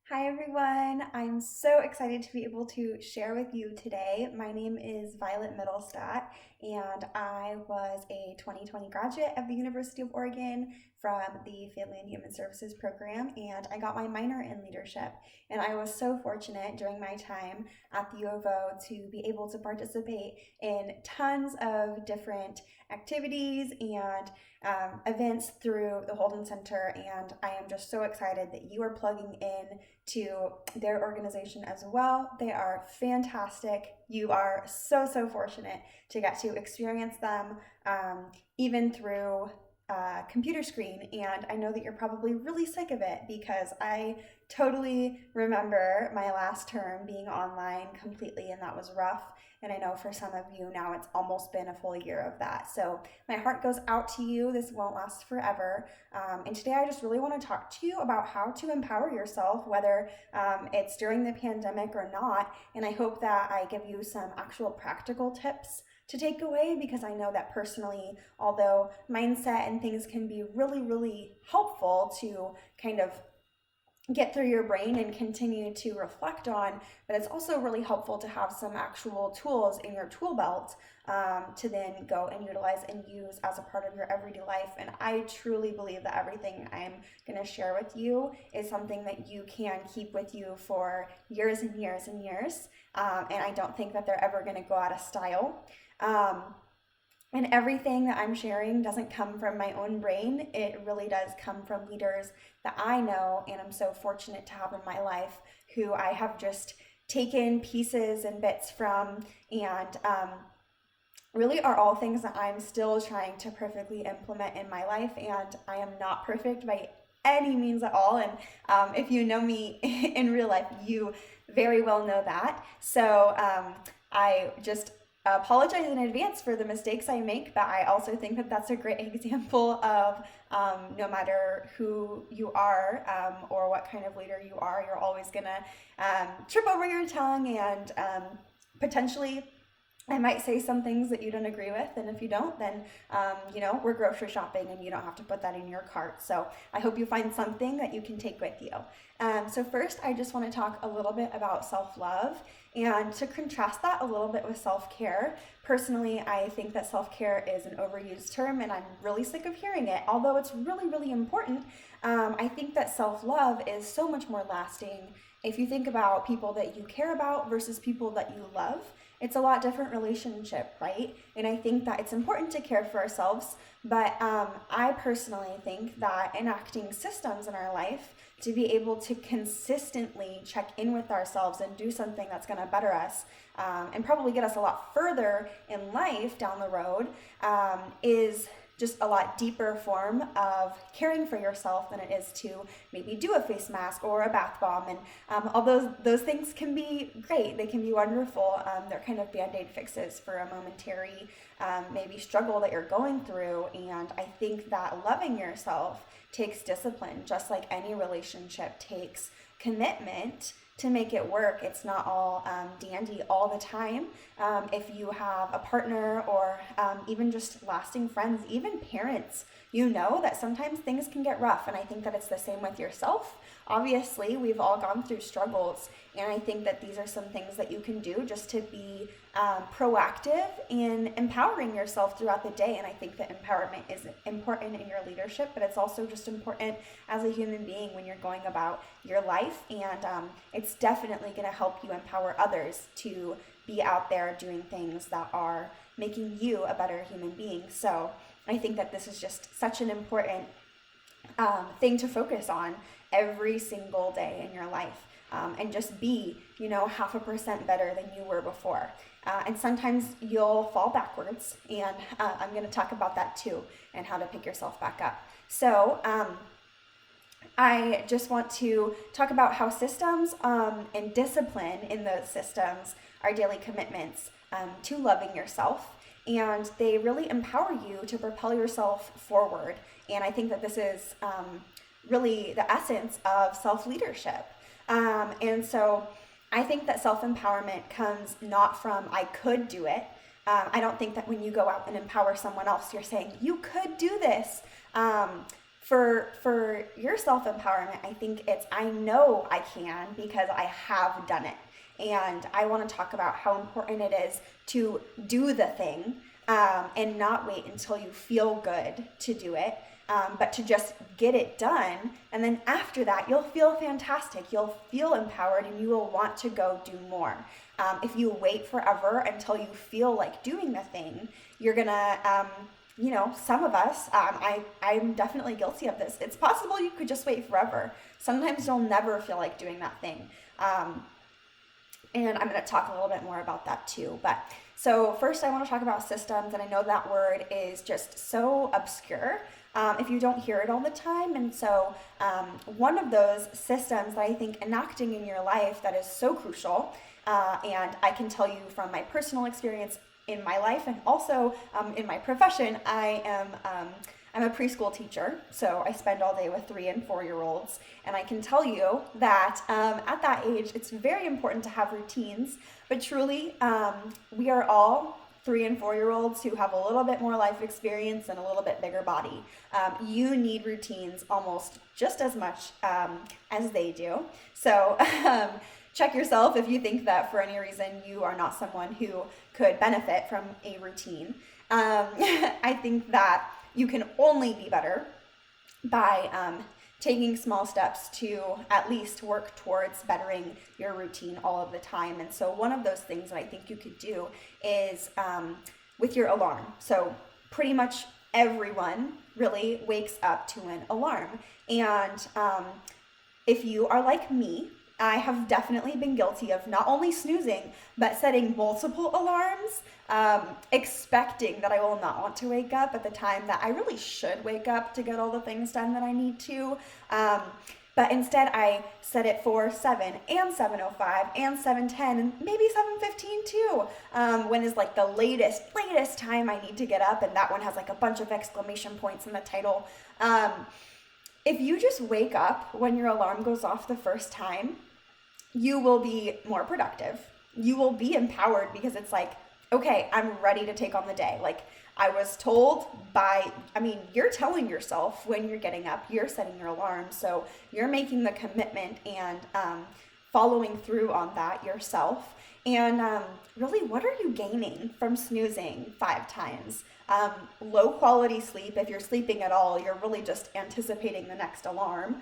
Hi everyone, I'm so excited to be able to share with you today. My name is Violet Mittelstadt, and I was a 2020 graduate of the University of Oregon from the Family and Human Services program, and I got my minor in leadership. And I was so fortunate during my time at the U of O to be able to participate in tons of different activities and events through the Holden Center, and I am just so excited that you are plugging in to their organization as well. They are fantastic. You are so fortunate to get to experience them, even through computer screen. And I know that you're probably really sick of it because I totally remember my last term being online completely, and that was rough. And I know for some of you now it's almost been a full year of that. So my heart goes out to you. This won't last forever. And today I just really want to talk to you about how to empower yourself, whether it's during the pandemic or not. And I hope that I give you some actual practical tips to take away, because I know that personally, although mindset and things can be really helpful to kind of get through your brain and continue to reflect on, but it's also really helpful to have some actual tools in your tool belt to then go and utilize and use as a part of your everyday life. And I truly believe that everything I'm going to share with you is something that you can keep with you for years and years and years. And I don't think that they're ever going to go out of style. And everything that I'm sharing doesn't come from my own brain. It really does come from leaders that I know and I'm so fortunate to have in my life, who I have just taken pieces and bits from, and really are all things that I'm still trying to perfectly implement in my life. And I am not perfect by any means at all. And if you know me in real life, you very well know that. So I just apologize in advance for the mistakes I make, but I also think that that's a great example of no matter who you are or what kind of leader you are, you're always gonna trip over your tongue, and potentially I might say some things that you don't agree with, and if you don't, then we're grocery shopping and you don't have to put that in your cart. So I hope you find something that you can take with you. So first, I just want to talk a little bit about self-love, and to contrast that a little bit with self-care. Personally, I think that self-care is an overused term, and I'm really sick of hearing it. Although it's really important, I think that self-love is so much more lasting. If you think about people that you care about versus people that you love, it's a lot different relationship, right? And I think that it's important to care for ourselves, but I personally think that enacting systems in our life to be able to consistently check in with ourselves and do something that's going to better us and probably get us a lot further in life down the road is just a lot deeper form of caring for yourself than it is to maybe do a face mask or a bath bomb. And although those things can be great, they can be wonderful, they're kind of band-aid fixes for a momentary maybe struggle that you're going through. And I think that loving yourself takes discipline, just like any relationship takes commitment to make it work. It's not all dandy all the time. If you have a partner or even just lasting friends, even parents, you know that sometimes things can get rough. And I think that it's the same with yourself. Obviously, we've all gone through struggles. And I think that these are some things that you can do just to be proactive in empowering yourself throughout the day. And I think that empowerment is important in your leadership, but it's also just important as a human being when you're going about your life. And it's definitely going to help you empower others to be out there doing things that are making you a better human being. So I think that this is just such an important thing to focus on every single day in your life. And just be, 0.5% better than you were before. And sometimes you'll fall backwards, and I'm going to talk about that too, and how to pick yourself back up. So I just want to talk about how systems and discipline in those systems are daily commitments to loving yourself, and they really empower you to propel yourself forward. And I think that this is really the essence of self-leadership. And so I think that self-empowerment comes not from I could do it. I don't think that when you go out and empower someone else, you're saying you could do this. For your self-empowerment, I think it's I know I can because I have done it. And I want to talk about how important it is to do the thing, and not wait until you feel good to do it, but to just get it done. And then after that, you'll feel fantastic. You'll feel empowered and you will want to go do more. If you wait forever until you feel like doing the thing, you're gonna, some of us, I'm definitely guilty of this. It's possible you could just wait forever. Sometimes you'll never feel like doing that thing. And I'm going to talk a little bit more about that too. But so first I want to talk about systems, and I know that word is just so obscure if you don't hear it all the time. And so one of those systems that I think enacting in your life that is so crucial, and I can tell you from my personal experience in my life and also in my profession, I'm a preschool teacher, so I spend all day with 3 and 4-year-olds, and I can tell you that at that age, it's very important to have routines, but truly, we are all 3 and 4-year-olds who have a little bit more life experience and a little bit bigger body. You need routines almost just as much as they do. So check yourself if you think that for any reason you are not someone who could benefit from a routine. I think that you can only be better by taking small steps to at least work towards bettering your routine all of the time. And so one of those things that I think you could do is with your alarm. So pretty much everyone really wakes up to an alarm. And if you are like me, I have definitely been guilty of not only snoozing, but setting multiple alarms, expecting that I will not want to wake up at the time that I really should wake up to get all the things done that I need to. But instead I set it for 7 and 7:05 and 7:10 and maybe 7:15 too, when is like the latest time I need to get up, and that one has like a bunch of exclamation points in the title. If you just wake up when your alarm goes off the first time, you will be more productive. You will be empowered because it's like, okay, I'm ready to take on the day. Like I was told you're telling yourself when you're getting up, you're setting your alarm. So you're making the commitment and following through on that yourself. And really, what are you gaining from snoozing 5 times? Low quality sleep. If you're sleeping at all, you're really just anticipating the next alarm.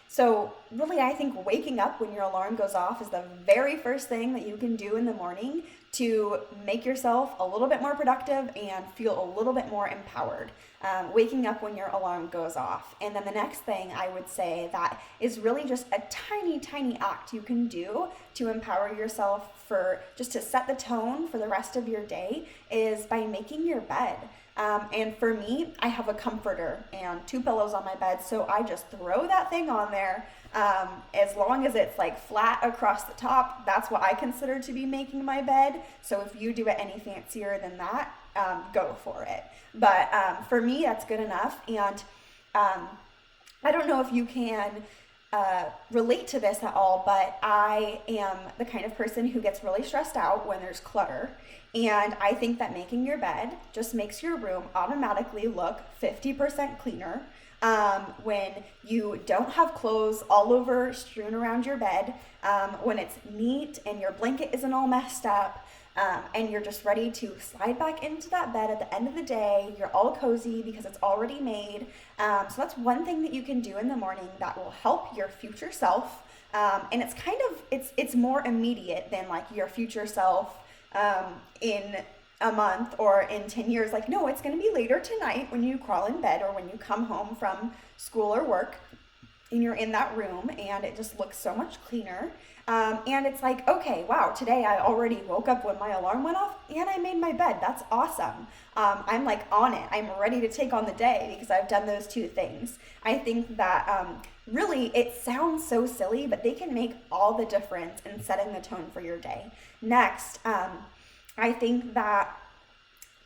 So really, I think waking up when your alarm goes off is the very first thing that you can do in the morning to make yourself a little bit more productive and feel a little bit more empowered. Waking up when your alarm goes off. And then the next thing I would say that is really just a tiny act you can do to empower yourself for just to set the tone for the rest of your day is by making your bed. And for me, I have a comforter and 2 pillows on my bed, so I just throw that thing on there. As long as it's like flat across the top, that's what I consider to be making my bed. So if you do it any fancier than that, go for it. But for me, that's good enough. And I don't know if you can relate to this at all, but I am the kind of person who gets really stressed out when there's clutter. And I think that making your bed just makes your room automatically look 50% cleaner. When you don't have clothes all over strewn around your bed, when it's neat and your blanket isn't all messed up, and you're just ready to slide back into that bed at the end of the day, you're all cozy because it's already made. So that's one thing that you can do in the morning that will help your future self. And it's kind of, it's more immediate than like your future self in a month or in 10 years. Like, no, it's going to be later tonight when you crawl in bed or when you come home from school or work and you're in that room and it just looks so much cleaner. And it's like, okay, wow, today I already woke up when my alarm went off and I made my bed. That's awesome. I'm like on it. I'm ready to take on the day because I've done those 2 things. I think that really it sounds so silly, but they can make all the difference in setting the tone for your day. Next, I think that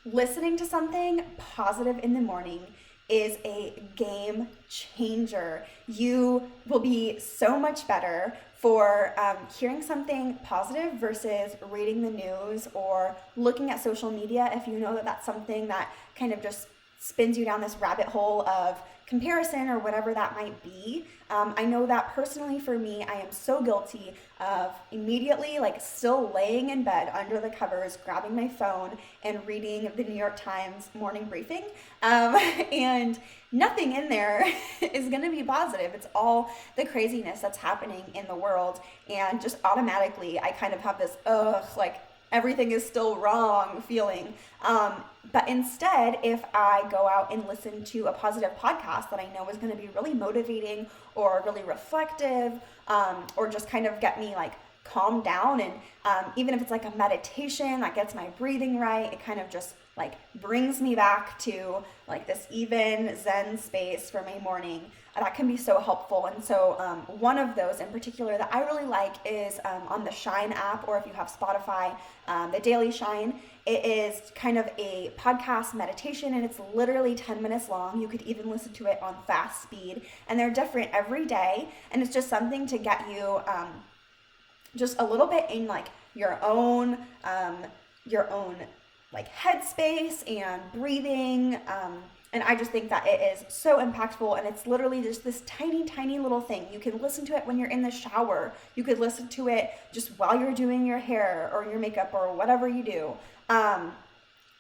listening to something positive in the morning is a game changer. You will be so much better for hearing something positive versus reading the news or looking at social media if you know that that's something that kind of just spins you down this rabbit hole of comparison or whatever that might be. I know that personally for me, I am so guilty of immediately like still laying in bed under the covers, grabbing my phone and reading the New York Times morning briefing. And nothing in there is going to be positive. It's all the craziness that's happening in the world. And just automatically, I kind of have this, like everything is still wrong feeling. But instead, if I go out and listen to a positive podcast that I know is going to be really motivating or really reflective, or just kind of get me like calmed down, and even if it's like a meditation that gets my breathing right, it kind of just like brings me back to like this even Zen space for my morning. That can be so helpful. And so one of those in particular that I really like is on the Shine app, or if you have Spotify, the Daily Shine. It is kind of a podcast meditation, and it's literally 10 minutes long. You could even listen to it on fast speed, and they're different every day. And it's just something to get you just a little bit in like your own like headspace and breathing. And I just think that it is so impactful, and it's literally just this tiny, tiny little thing. You can listen to it when you're in the shower. You could listen to it just while you're doing your hair or your makeup or whatever you do.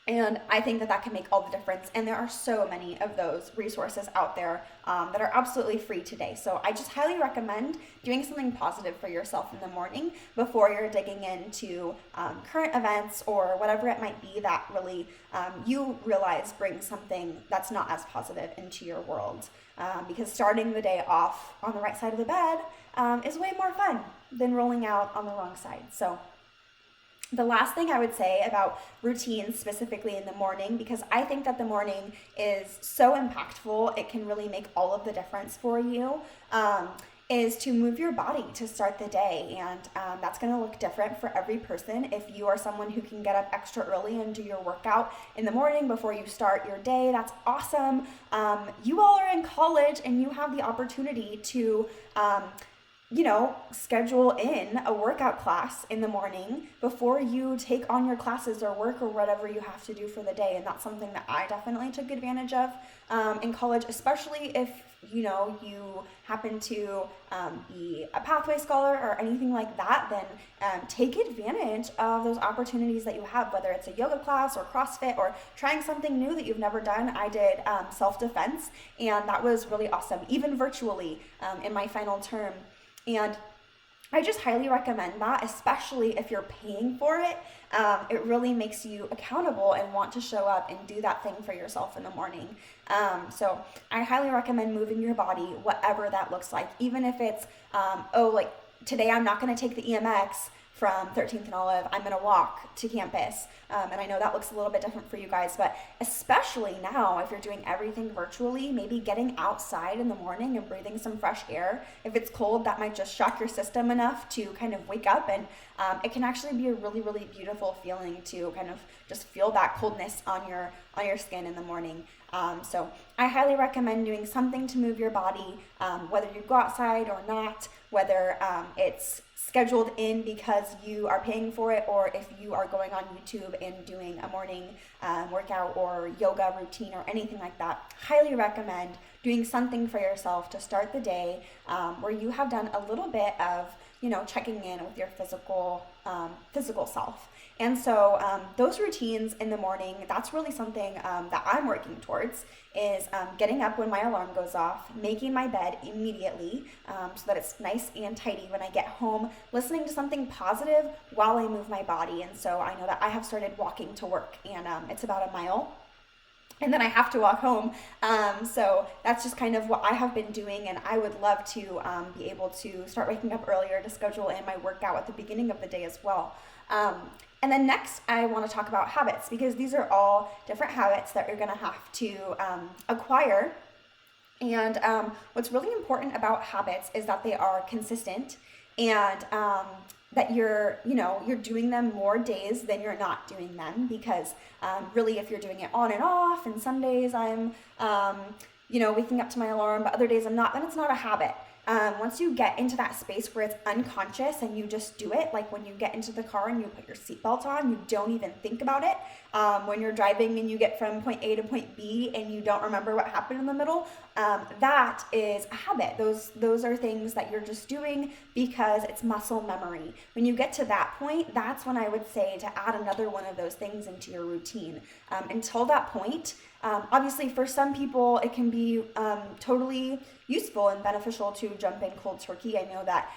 And I think that can make all the difference. And there are so many of those resources out there that are absolutely free today. So I just highly recommend doing something positive for yourself in the morning before you're digging into current events or whatever it might be that really you realize brings something that's not as positive into your world. Because starting the day off on the right side of the bed is way more fun than rolling out on the wrong side. So the last thing I would say about routines specifically in the morning, because I think that the morning is so impactful, it can really make all of the difference for you, is to move your body to start the day. And that's going to look different for every person. If you are someone who can get up extra early and do your workout in the morning before you start your day, that's awesome. You all are in college and you have the opportunity to schedule in a workout class in the morning before you take on your classes or work or whatever you have to do for the day. And that's something that I definitely took advantage of in college, especially if, you happen to be a Pathway scholar or anything like that, then take advantage of those opportunities that you have, whether it's a yoga class or CrossFit or trying something new that you've never done. I did self-defense, and that was really awesome, even virtually in my final term. And I just highly recommend that, especially if you're paying for it. It really makes you accountable and want to show up and do that thing for yourself in the morning. So I highly recommend moving your body, whatever that looks like, even if it's, like today I'm not going to take the EMX from 13th and Olive, I'm going to walk to campus. And I know that looks a little bit different for you guys, but especially now, if you're doing everything virtually, maybe getting outside in the morning and breathing some fresh air. If it's cold, that might just shock your system enough to kind of wake up, and it can actually be a really, really beautiful feeling to kind of just feel that coldness on your skin in the morning. So I highly recommend doing something to move your body, whether you go outside or not, whether it's scheduled in because you are paying for it, or if you are going on YouTube and doing a morning workout or yoga routine or anything like that. Highly recommend doing something for yourself to start the day where you have done a little bit of checking in with your physical self. And so those routines in the morning, that's really something that I'm working towards, is getting up when my alarm goes off, making my bed immediately so that it's nice and tidy when I get home, listening to something positive while I move my body. And so I know that I have started walking to work, and it's about a mile. And then I have to walk home. So that's just kind of what I have been doing. And I would love to be able to start waking up earlier to schedule in my workout at the beginning of the day as well. And then next, I want to talk about habits, because these are all different habits that you're going to have to acquire. And what's really important about habits is that they are consistent, and that you're doing them more days than you're not doing them, because really if you're doing it on and off, and some days I'm waking up to my alarm, but other days I'm not, then it's not a habit. Once you get into that space where it's unconscious and you just do it, like when you get into the car and you put your seatbelt on, you don't even think about it. When you're driving and you get from point A to point B and you don't remember what happened in the middle, that is a habit. Those are things that you're just doing because it's muscle memory. When you get to that point, that's when I would say to add another one of those things into your routine. Until that point, obviously for some people it can be totally useful and beneficial to jump in cold turkey. I know that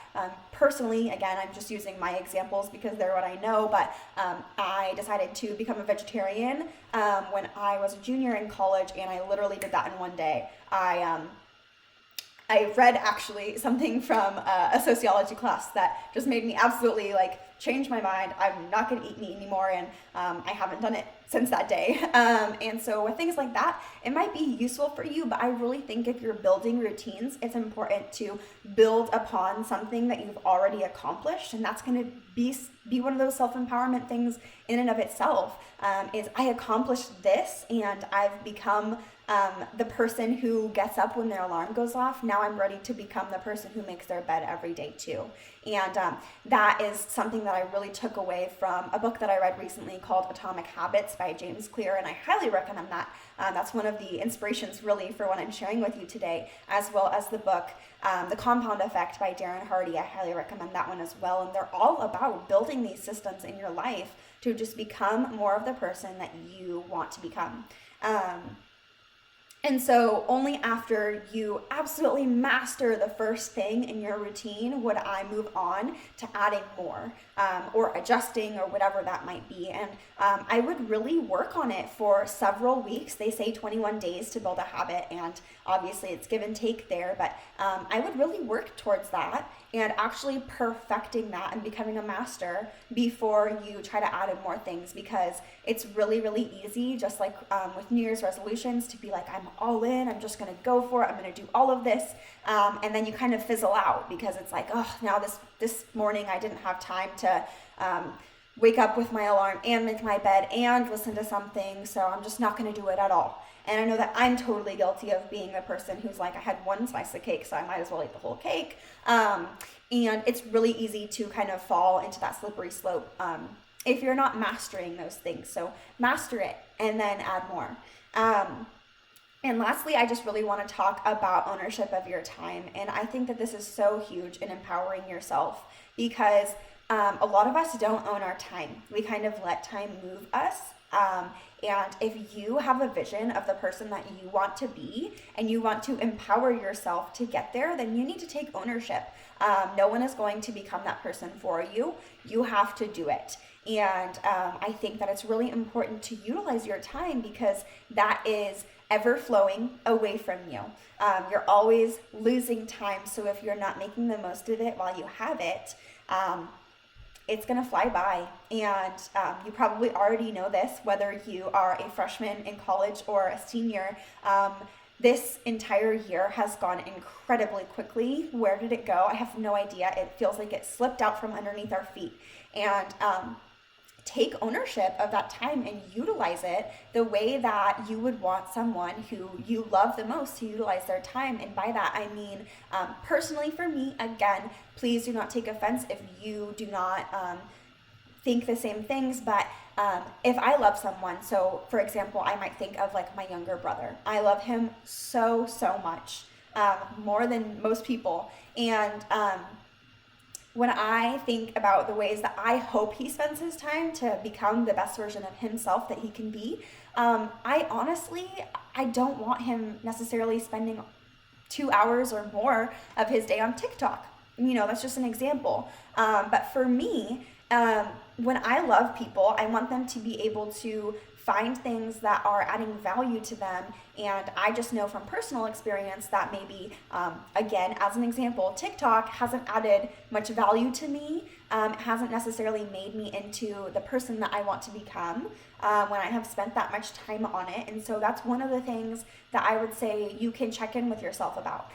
personally, again, I'm just using my examples because they're what I know, but I decided to become a vegetarian when I was a junior in college, and I literally did that in one day. I read actually something from a sociology class that just made me absolutely like change my mind. I'm not going to eat meat anymore, and I haven't done it since that day. And so with things like that, it might be useful for you, but I really think if you're building routines, it's important to build upon something that you've already accomplished, and that's going to be one of those self-empowerment things in and of itself. Is I accomplished this, and I've become the person who gets up when their alarm goes off. Now I'm ready to become the person who makes their bed every day too. And that is something that I really took away from a book that I read recently called Atomic Habits by James Clear, and I highly recommend that. That's one of the inspirations really for what I'm sharing with you today, as well as the book The Compound Effect by Darren Hardy. I highly recommend that one as well. And they're all about building these systems in your life to just become more of the person that you want to become. And so only after you absolutely master the first thing in your routine would I move on to adding more or adjusting or whatever that might be. And I would really work on it for several weeks. They say 21 days to build a habit, and obviously it's give and take there, but I would really work towards that and actually perfecting that and becoming a master before you try to add in more things, because it's really, really easy, just like with New Year's resolutions, to be like, I'm all in, I'm just going to go for it, I'm going to do all of this, and then you kind of fizzle out because it's like, oh, now this morning I didn't have time to wake up with my alarm and make my bed and listen to something, so I'm just not going to do it at all. And I know that I'm totally guilty of being the person who's like, I had one slice of cake, so I might as well eat the whole cake. And it's really easy to kind of fall into that slippery slope if you're not mastering those things. So master it and then add more. And lastly, I just really want to talk about ownership of your time. And I think that this is so huge in empowering yourself, because a lot of us don't own our time. We kind of let time move us. And if you have a vision of the person that you want to be and you want to empower yourself to get there, then you need to take ownership. No one is going to become that person for you. You have to do it. And I think that it's really important to utilize your time, because that is ever flowing away from you. You're always losing time. So if you're not making the most of it while you have it, it's going to fly by. And you probably already know this, whether you are a freshman in college or a senior. This entire year has gone incredibly quickly. Where did it go? I have no idea. It feels like it slipped out from underneath our feet. And take ownership of that time and utilize it the way that you would want someone who you love the most to utilize their time. And by that, I mean, personally for me, again, please do not take offense if you do not think the same things, but if I love someone, so for example, I might think of like my younger brother. I love him so much, more than most people. And when I think about the ways that I hope he spends his time to become the best version of himself that he can be, I don't want him necessarily spending 2 hours or more of his day on TikTok. You know, that's just an example. But for me, when I love people, I want them to be able to find things that are adding value to them. And I just know from personal experience that maybe, again, as an example, TikTok hasn't added much value to me. It hasn't necessarily made me into the person that I want to become when I have spent that much time on it. And so that's one of the things that I would say you can check in with yourself about.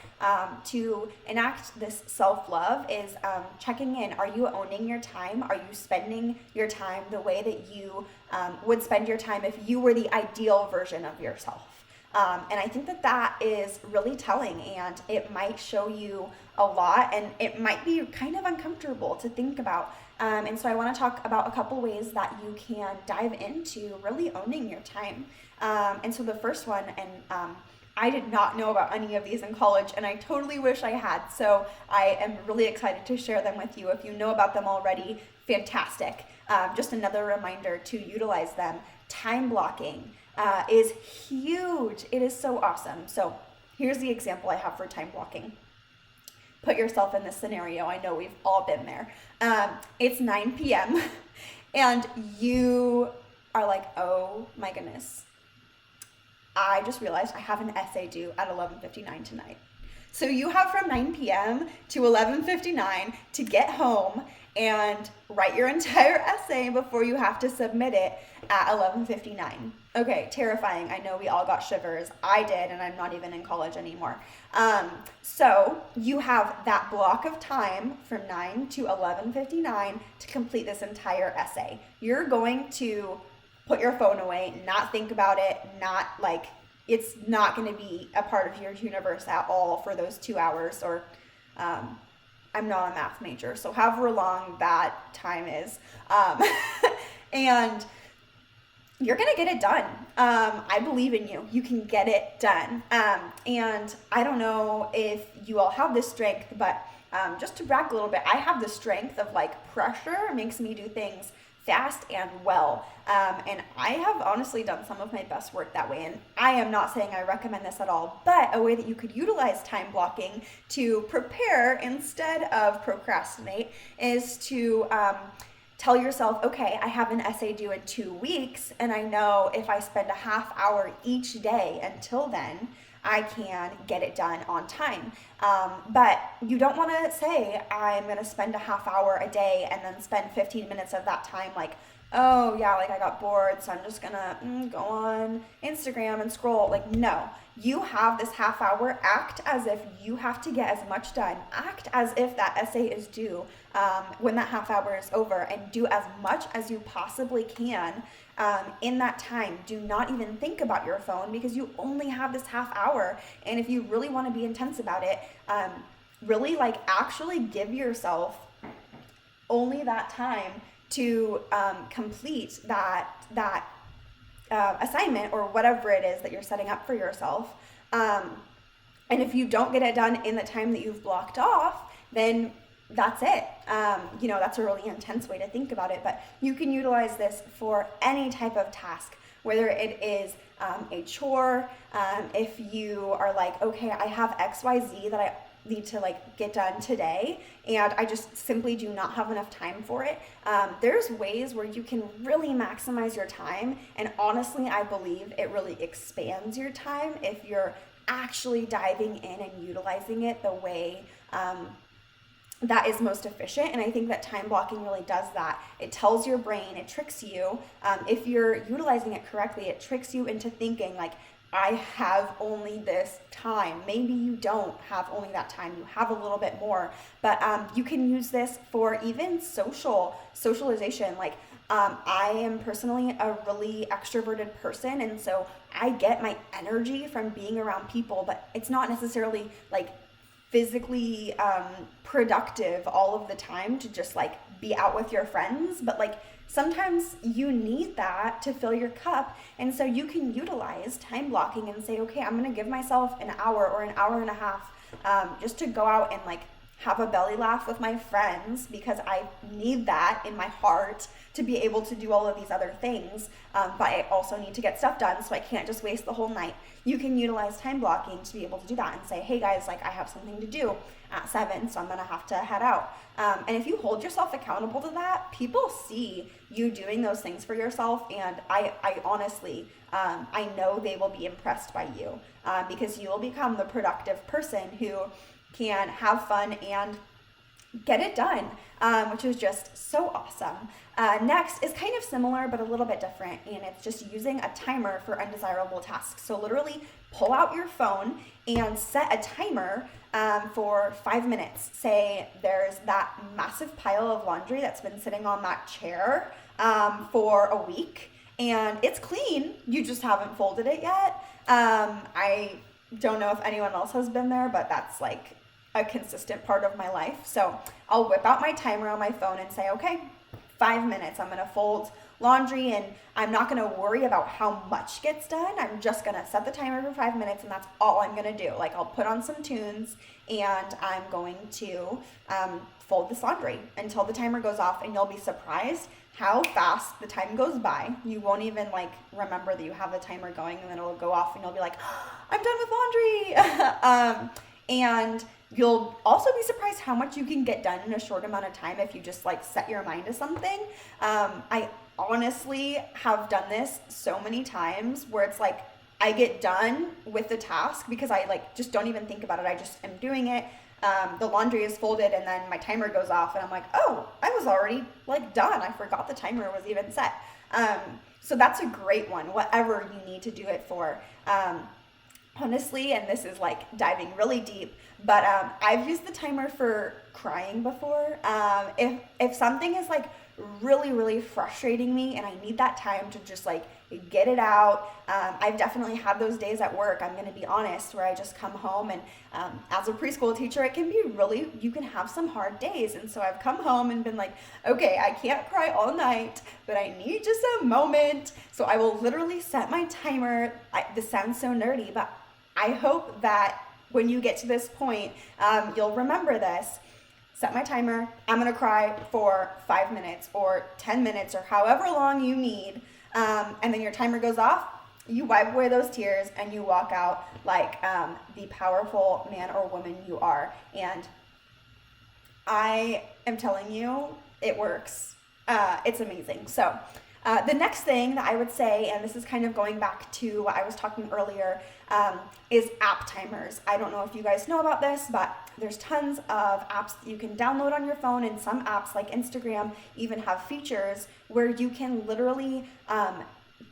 To enact this self-love is checking in. Are you owning your time? Are you spending your time the way that you would spend your time if you were the ideal version of yourself? And I think that is really telling, and it might show you a lot, and it might be kind of uncomfortable to think about. And so I want to talk about a couple ways that you can dive into really owning your time. And so the first one, and I did not know about any of these in college, and I totally wish I had. So I am really excited to share them with you. If you know about them already, fantastic. Just another reminder to utilize them. Time blocking is huge. It is so awesome. So here's the example I have for time blocking. Put yourself in this scenario. I know we've all been there. It's 9 p.m. and you are like, oh my goodness, I just realized I have an essay due at 11:59 tonight. So you have from 9 p.m. to 11:59 to get home and write your entire essay before you have to submit it at 11:59. Okay, terrifying. I know we all got shivers. I did, and I'm not even in college anymore. So you have that block of time from 9 to 11:59 to complete this entire essay. You're going to put your phone away, not think about it, not like, it's not going to be a part of your universe at all for those 2 hours, or I'm not a math major, so however long that time is. And you're going to get it done. I believe in you. You can get it done. And I don't know if you all have this strength, but just to brag a little bit, I have the strength of like pressure makes me do things fast and well. And I have honestly done some of my best work that way. And I am not saying I recommend this at all, but a way that you could utilize time blocking to prepare instead of procrastinate is to tell yourself, okay, I have an essay due in 2 weeks, and I know if I spend a half hour each day until then, I can get it done on time. But you don't want to say, I'm going to spend a half hour a day and then spend 15 minutes of that time like, oh yeah, like I got bored, so I'm just going to go on Instagram and scroll. Like, no, you have this half hour. Act as if you have to get as much done. Act as if that essay is due when that half hour is over, and do as much as you possibly can in that time. Do not even think about your phone, because you only have this half hour. And if you really want to be intense about it, really like actually give yourself only that time to complete that assignment or whatever it is that you're setting up for yourself. And if you don't get it done in the time that you've blocked off, then that's it. That's a really intense way to think about it, but you can utilize this for any type of task, whether it is a chore. If you are like, okay, I have XYZ that I need to like get done today, and I just simply do not have enough time for it. There's ways where you can really maximize your time, and honestly, I believe it really expands your time if you're actually diving in and utilizing it the way that is most efficient. And I think that time blocking really does that. It tells your brain, it tricks you. If you're utilizing it correctly, it tricks you into thinking like, I have only this time. Maybe you don't have only that time. You have a little bit more, but you can use this for even socialization. Like I am personally a really extroverted person, and so I get my energy from being around people, but it's not necessarily like physically productive all of the time to just like be out with your friends, but like sometimes you need that to fill your cup. And so you can utilize time blocking and say, okay, I'm going to give myself an hour or an hour and a half just to go out and like have a belly laugh with my friends, because I need that in my heart to be able to do all of these other things. But I also need to get stuff done, so I can't just waste the whole night. You can utilize time blocking to be able to do that and say, hey guys, like I have something to do at 7, so I'm gonna have to head out. And if you hold yourself accountable to that, people see you doing those things for yourself, and I honestly, I know they will be impressed by you, because you will become the productive person who can have fun and get it done, which is just so awesome. Next is kind of similar but a little bit different, and it's just using a timer for undesirable tasks. So literally pull out your phone and set a timer for 5 minutes. Say there's that massive pile of laundry that's been sitting on that chair for a week, and it's clean, you just haven't folded it yet. I don't know if anyone else has been there, but that's like a consistent part of my life. So I'll whip out my timer on my phone and say, okay, 5 minutes, I'm gonna fold laundry, and I'm not gonna worry about how much gets done. I'm just gonna set the timer for 5 minutes, and that's all I'm gonna do. Like, I'll put on some tunes, and I'm going to fold this laundry until the timer goes off, and you'll be surprised how fast the time goes by. You won't even like remember that you have the timer going, and then it'll go off, and you'll be like, oh, I'm done with laundry. And you'll also be surprised how much you can get done in a short amount of time if you just like set your mind to something. I honestly have done this so many times where it's like I get done with the task because I like just don't even think about it. I just am doing it. The laundry is folded, and then my timer goes off, and I'm like, oh, I was already like done. I forgot the timer was even set. So that's a great one, whatever you need to do it for. Honestly, and this is like diving really deep, but I've used the timer for crying before. If something is like really frustrating me and I need that time to just like get it out, I've definitely had those days at work, I'm gonna be honest, where I just come home, and as a preschool teacher, it can be really, you can have some hard days. And so I've come home and been like, okay, I can't cry all night, but I need just a moment. So I will literally set my timer. This sounds so nerdy, but I hope that when you get to this point, you'll remember this. Set my timer. I'm gonna cry for 5 minutes or 10 minutes or however long you need. And then your timer goes off. You wipe away those tears and you walk out like the powerful man or woman you are. And I am telling you, it works. It's amazing. So the next thing that I would say, and this is kind of going back to what I was talking earlier, is app timers. I don't know if you guys know about this, but there's tons of apps that you can download on your phone, and some apps like Instagram even have features where you can literally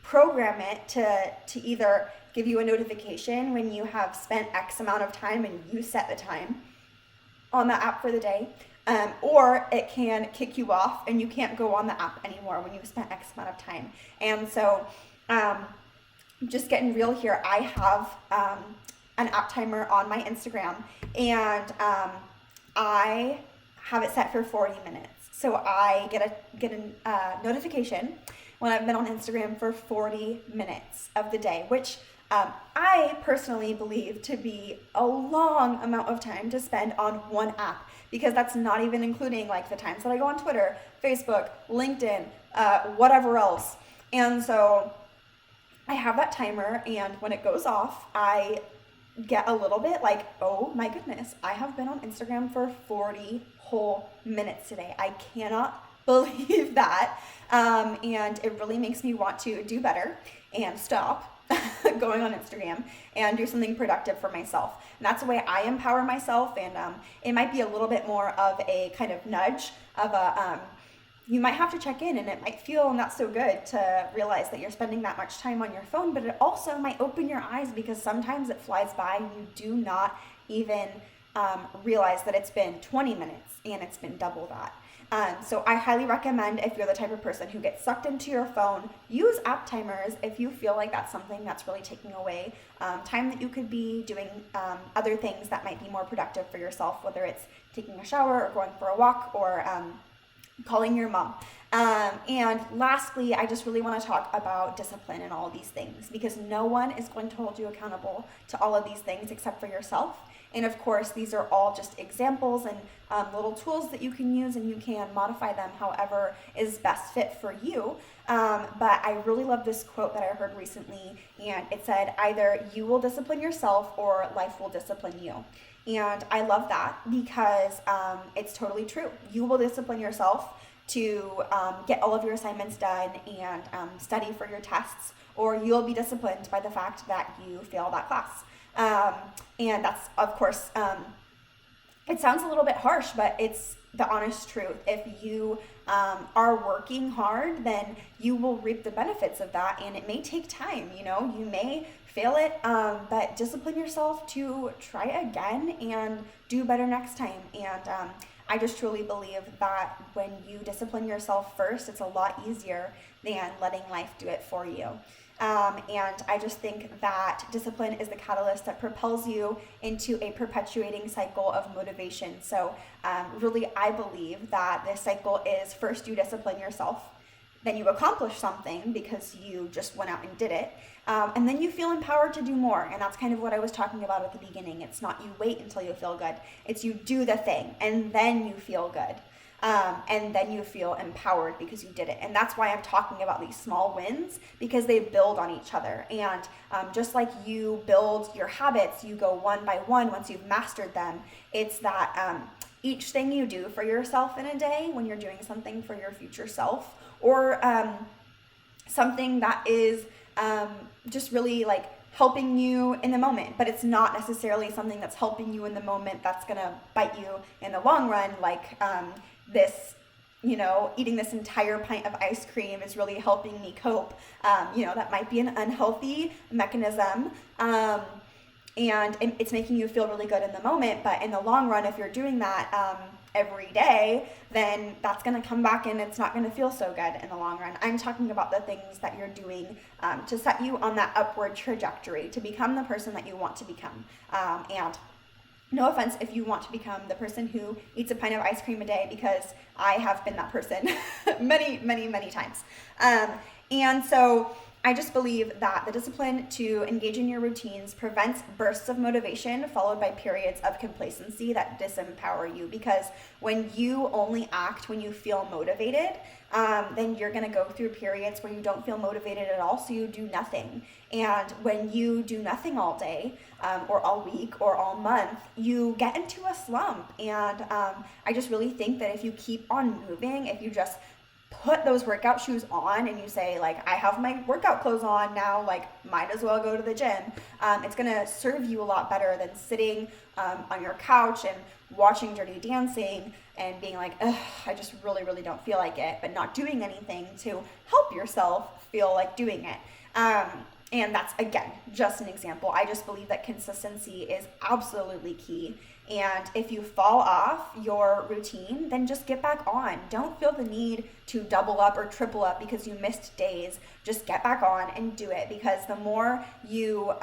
program it to either give you a notification when you have spent X amount of time and you set the time on the app for the day, or it can kick you off and you can't go on the app anymore when you've spent X amount of time. And so just getting real here, I have an app timer on my Instagram, and I have it set for 40 minutes. So I get a notification when I've been on Instagram for 40 minutes of the day, which I personally believe to be a long amount of time to spend on one app, because that's not even including like the times that I go on Twitter, Facebook, LinkedIn, whatever else. And so I have that timer, and when it goes off, I get a little bit like, oh my goodness, I have been on Instagram for 40 whole minutes today. I cannot believe that. And it really makes me want to do better and stop going on Instagram and do something productive for myself. And that's the way I empower myself. And it might be a little bit more of a kind of nudge of a, you might have to check in, and it might feel not so good to realize that you're spending that much time on your phone, but it also might open your eyes, because sometimes it flies by and you do not even realize that it's been 20 minutes and it's been double that. So I highly recommend, if you're the type of person who gets sucked into your phone, use app timers if you feel like that's something that's really taking away time that you could be doing other things that might be more productive for yourself, whether it's taking a shower or going for a walk or calling your mom. And lastly, I just really want to talk about discipline and all of these things, because no one is going to hold you accountable to all of these things except for yourself. And of course, these are all just examples and little tools that you can use, and you can modify them however is best fit for you. But I really love this quote that I heard recently, and it said, either you will discipline yourself or life will discipline you. And I love that, because it's totally true. You will discipline yourself to get all of your assignments done and study for your tests, or you'll be disciplined by the fact that you fail that class. And that's, of course, it sounds a little bit harsh, but it's the honest truth. If you are working hard, then you will reap the benefits of that, and it may take time. You know, you may fail it, but discipline yourself to try again and do better next time. And I just truly believe that when you discipline yourself first, it's a lot easier than letting life do it for you. And I just think that discipline is the catalyst that propels you into a perpetuating cycle of motivation. So really, I believe that this cycle is, first you discipline yourself, then you accomplish something because you just went out and did it. And then you feel empowered to do more. And that's kind of what I was talking about at the beginning. It's not you wait until you feel good. It's you do the thing and then you feel good. And then you feel empowered because you did it. And that's why I'm talking about these small wins, because they build on each other. And just like you build your habits, you go one by one once you've mastered them. It's that each thing you do for yourself in a day, when you're doing something for your future self, or something that is just really like helping you in the moment, but it's not necessarily something that's helping you in the moment that's gonna bite you in the long run, like this, eating this entire pint of ice cream is really helping me cope. That might be an unhealthy mechanism, and it's making you feel really good in the moment, but in the long run, if you're doing that every day, then that's going to come back and it's not going to feel so good in the long run. I'm talking about the things that you're doing to set you on that upward trajectory to become the person that you want to become. And no offense if you want to become the person who eats a pint of ice cream a day, because I have been that person many, many, many times. And so I just believe that the discipline to engage in your routines prevents bursts of motivation followed by periods of complacency that disempower you. Because when you only act when you feel motivated, then you're going to go through periods where you don't feel motivated at all, so you do nothing. And when you do nothing all day, or all week, or all month, you get into a slump. And I just really think that if you keep on moving, if you just put those workout shoes on and you say, like, I have my workout clothes on now, like, might as well go to the gym, it's gonna serve you a lot better than sitting on your couch and watching Dirty Dancing and being like, ugh, I just really, really don't feel like it, but not doing anything to help yourself feel like doing it. And that's, again, just an example. I just believe that consistency is absolutely key. And if you fall off your routine, then just get back on. Don't feel the need to double up or triple up because you missed days. Just get back on and do it, because the more you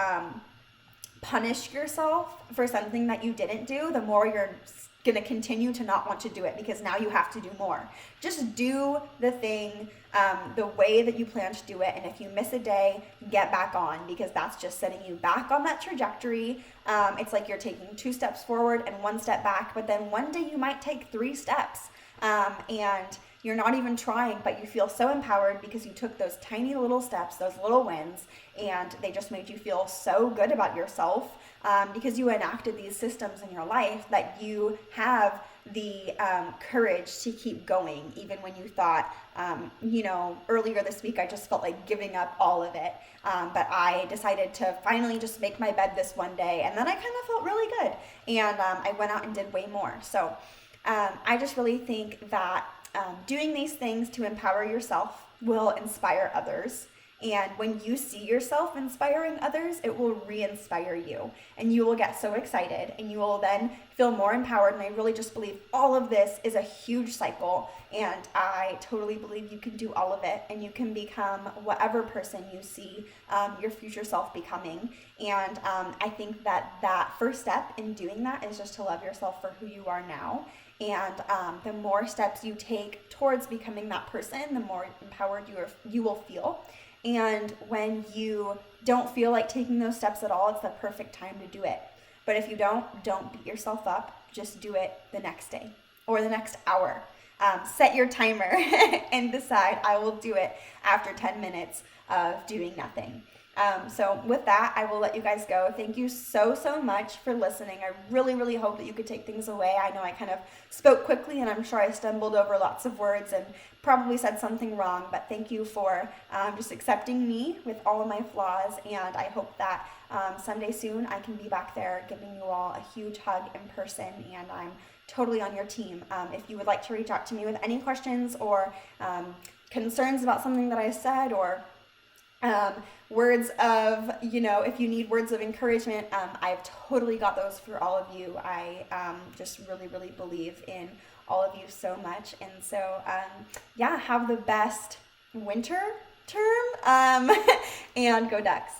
punish yourself for something that you didn't do, the more you're going to continue to not want to do it, because now you have to do more. Just do the thing the way that you plan to do it, and if you miss a day, get back on, because that's just setting you back on that trajectory. It's like you're taking 2 steps forward and 1 step back, but then one day you might take 3 steps, and you're not even trying, but you feel so empowered because you took those tiny little steps, those little wins, and they just made you feel so good about yourself, because you enacted these systems in your life that you have the courage to keep going, even when you thought, earlier this week I just felt like giving up all of it, but I decided to finally just make my bed this one day, and then I kind of felt really good, and I went out and did way more. So I just really think that doing these things to empower yourself will inspire others. And when you see yourself inspiring others, it will re-inspire you, and you will get so excited, and you will then feel more empowered. And I really just believe all of this is a huge cycle, and I totally believe you can do all of it, and you can become whatever person you see your future self becoming. And I think that first step in doing that is just to love yourself for who you are now. And the more steps you take towards becoming that person, the more empowered you will feel. And when you don't feel like taking those steps at all, it's the perfect time to do it. But if you don't beat yourself up. Just do it the next day or the next hour. Set your timer and decide, I will do it after 10 minutes of doing nothing. So with that, I will let you guys go. Thank you so, so much for listening. I really, really hope that you could take things away. I know I kind of spoke quickly, and I'm sure I stumbled over lots of words and probably said something wrong, but thank you for just accepting me with all of my flaws, and I hope that someday soon I can be back there giving you all a huge hug in person, and I'm totally on your team. If you would like to reach out to me with any questions or concerns about something that I said, or words of, if you need words of encouragement, I've totally got those for all of you. I just really, really believe in all of you so much. And so, have the best winter term, and go Ducks.